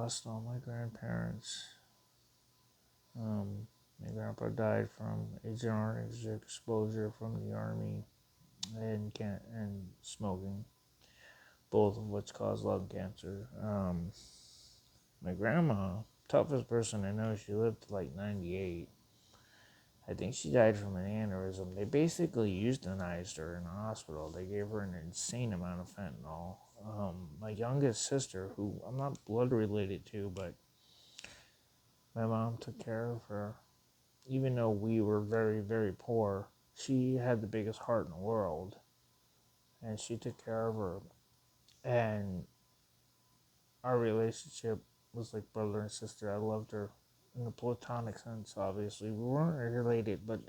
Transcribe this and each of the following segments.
lost all my grandparents. My grandpa died from Agent Orange exposure from the army and smoking, both of which cause lung cancer. My grandma, toughest person I know, she lived to like 98. I think she died from an aneurysm. They basically euthanized her in the hospital. They gave her an insane amount of fentanyl. My youngest sister, who I'm not blood related to, but my mom took care of her. Even though we were very, very poor, she had the biggest heart in the world. And she took care of her. And our relationship was like brother and sister. I loved her in a platonic sense, obviously. We weren't related, but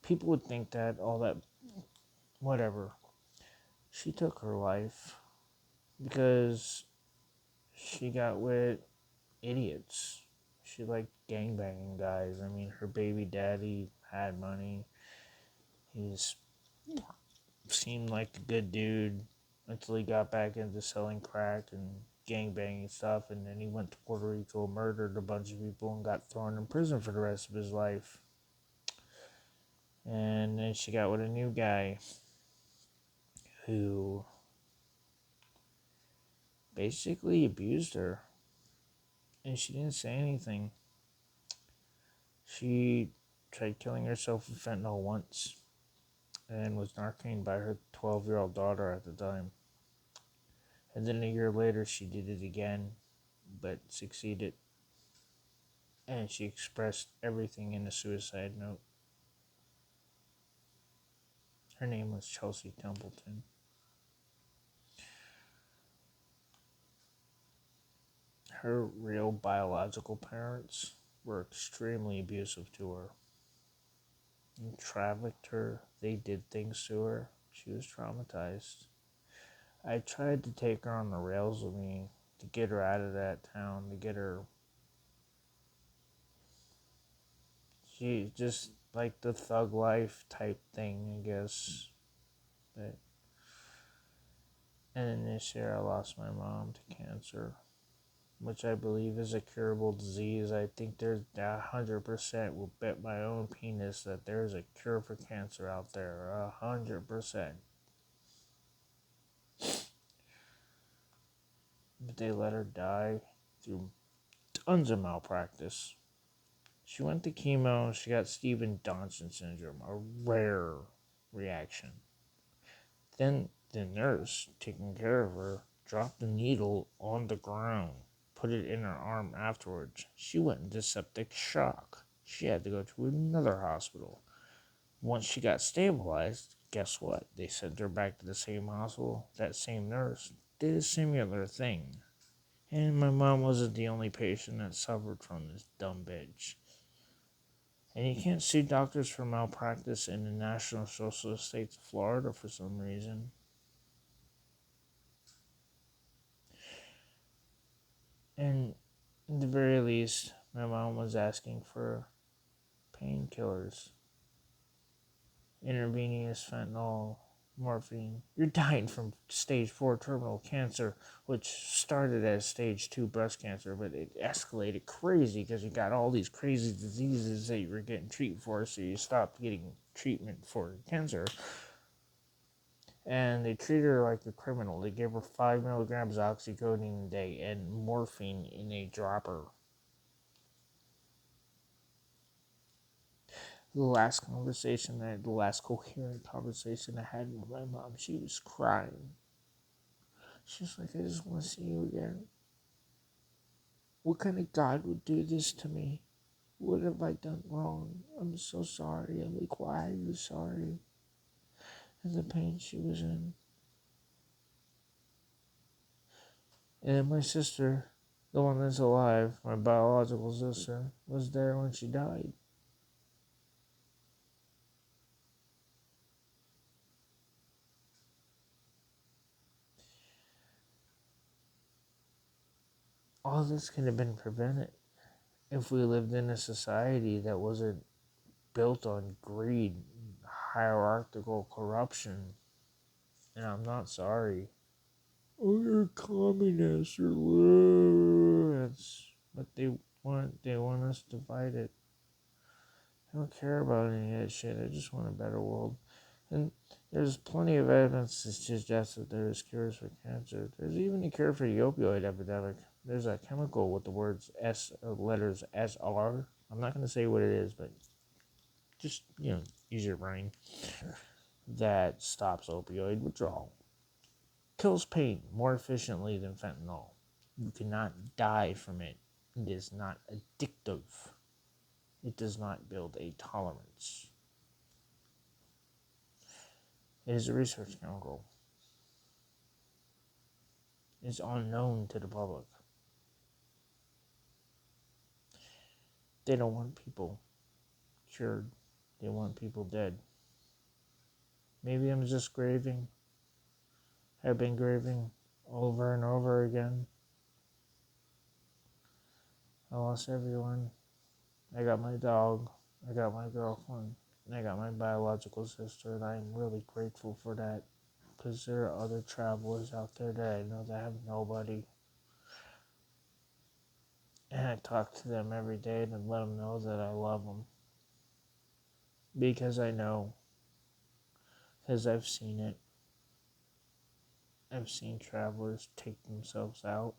people would think that, all that, whatever. She took her life because she got with idiots. She liked gangbanging guys. I mean, her baby daddy had money. He's seemed like a good dude until he got back into selling crack and gangbanging stuff, and then he went to Puerto Rico, murdered a bunch of people, and got thrown in prison for the rest of his life. And then she got with a new guy who basically abused her, and she didn't say anything. She tried killing herself with fentanyl once and was narcaned by her 12-year-old daughter at the time. And then a year later, she did it again, but succeeded. And she expressed everything in a suicide note. Her name was Chelsea Templeton. Her real biological parents were extremely abusive to her. They trafficked her. They did things to her. She was traumatized. I tried to take her on the rails with me to get her out of that town, to get her. She just like the thug life type thing, I guess. But, and then this year I lost my mom to cancer, which I believe is a curable disease. I think there's 100% will bet my own penis that there's a cure for cancer out there. 100%. But they let her die through tons of malpractice. She went to chemo. She got Stevens-Johnson syndrome, a rare reaction. Then the nurse taking care of her dropped the needle on the ground, put it in her arm afterwards. She went into septic shock. She had to go to another hospital. Once she got stabilized, guess what? They sent her back to the same hospital. That same nurse did a similar thing. And my mom wasn't the only patient that suffered from this dumb bitch. And you can't sue doctors for malpractice in the National Socialist States of Florida for some reason. And at the very least, my mom was asking for painkillers, intravenous fentanyl, morphine. You're dying from stage 4 terminal cancer, which started as stage 2 breast cancer, but it escalated crazy because you got all these crazy diseases that you were getting treated for, so you stopped getting treatment for cancer. And they treated her like a criminal. They gave her 5 milligrams of oxycodone a day and morphine in a dropper. The last coherent conversation I had with my mom, she was crying. She's like, I just want to see you again. What kind of God would do this to me? What have I done wrong? I'm so sorry. I'm like, why are you sorry? And the pain she was in. And my sister, the one that's alive, my biological sister, was there when she died. All this could have been prevented if we lived in a society that wasn't built on greed, hierarchical corruption. And I'm not sorry. Oh, you're a communist. benefits, but they want us divided. I don't care about any of that shit. I just want a better world. And there's plenty of evidence to suggest that there is cures for cancer. There's even a cure for the opioid epidemic. There's a chemical with the words letters SR. I'm not going to say what it is, but just, use your brain. That stops opioid withdrawal. Kills pain more efficiently than fentanyl. You cannot die from it. It is not addictive. It does not build a tolerance. It is a research chemical. It is unknown to the public. They don't want people cured. They want people dead. Maybe I'm just grieving. I've been grieving over and over again. I lost everyone. I got my dog. I got my girlfriend. And I got my biological sister, and I'm really grateful for that. Because there are other travelers out there that I know that have nobody. And I talk to them every day to let them know that I love them. Because I know. Because I've seen it. I've seen travelers take themselves out.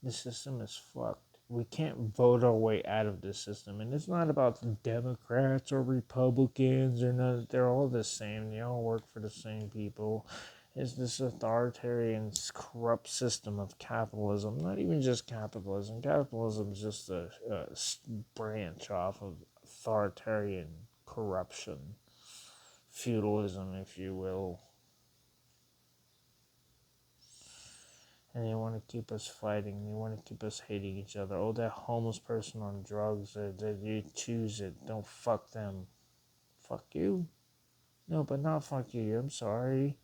The system is fucked. We can't vote our way out of this system. And it's not about the Democrats or Republicans or none. They're all the same. They all work for the same people. It's this authoritarian, corrupt system of capitalism. Not even just capitalism. Capitalism is just a branch off of authoritarian corruption. Feudalism, if you will. And they want to keep us fighting. They want to keep us hating each other. Oh, that homeless person on drugs. You choose it. Don't fuck them. Fuck you? No, but not fuck you. I'm sorry.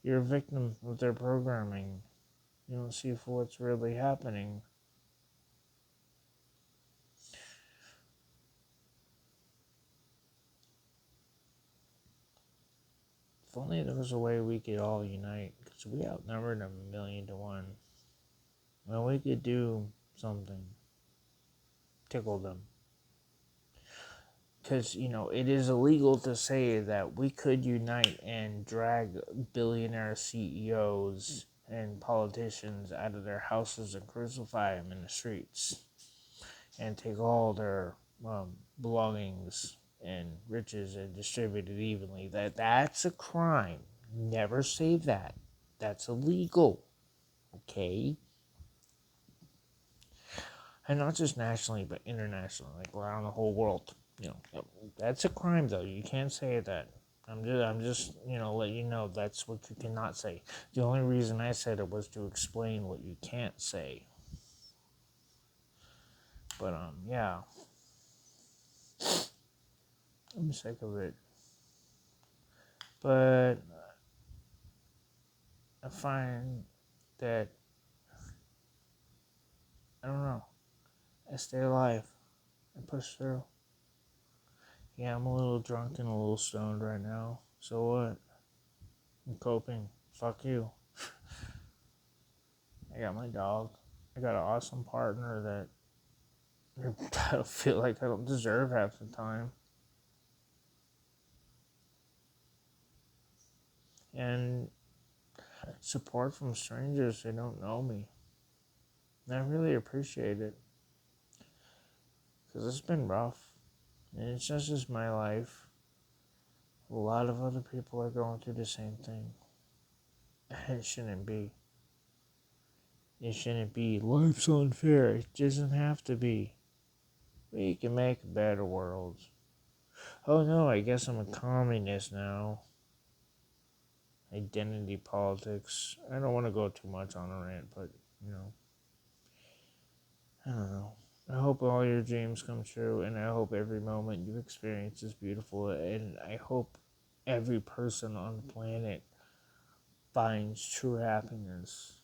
You're a victim of their programming. You don't see for what's really happening. If only there was a way we could all unite. Because we outnumbered 1,000,000 to 1. Well, we could do something. Tickle them. Because, it is illegal to say that we could unite and drag billionaire CEOs and politicians out of their houses and crucify them in the streets and take all their belongings and riches and distribute it evenly. That's a crime. Never say that. That's illegal. Okay? And not just nationally, but internationally, like around the whole world. That's a crime, though. You can't say that. I'm just, let you know that's what you cannot say. The only reason I said it was to explain what you can't say. But, yeah. I'm sick of it. But I find that, I don't know, I stay alive. I push through. Yeah, I'm a little drunk and a little stoned right now. So what? I'm coping. Fuck you. I got my dog. I got an awesome partner that I feel like I don't deserve half the time. And support from strangers who don't know me. And I really appreciate it. Because it's been rough. And it's not just my life. A lot of other people are going through the same thing. And it shouldn't be. It shouldn't be. Life's unfair. It doesn't have to be. We can make a better world. Oh no, I guess I'm a communist now. Identity politics. I don't want to go too much on a rant, but, I don't know. I hope all your dreams come true, and I hope every moment you experience is beautiful, and I hope every person on the planet finds true happiness.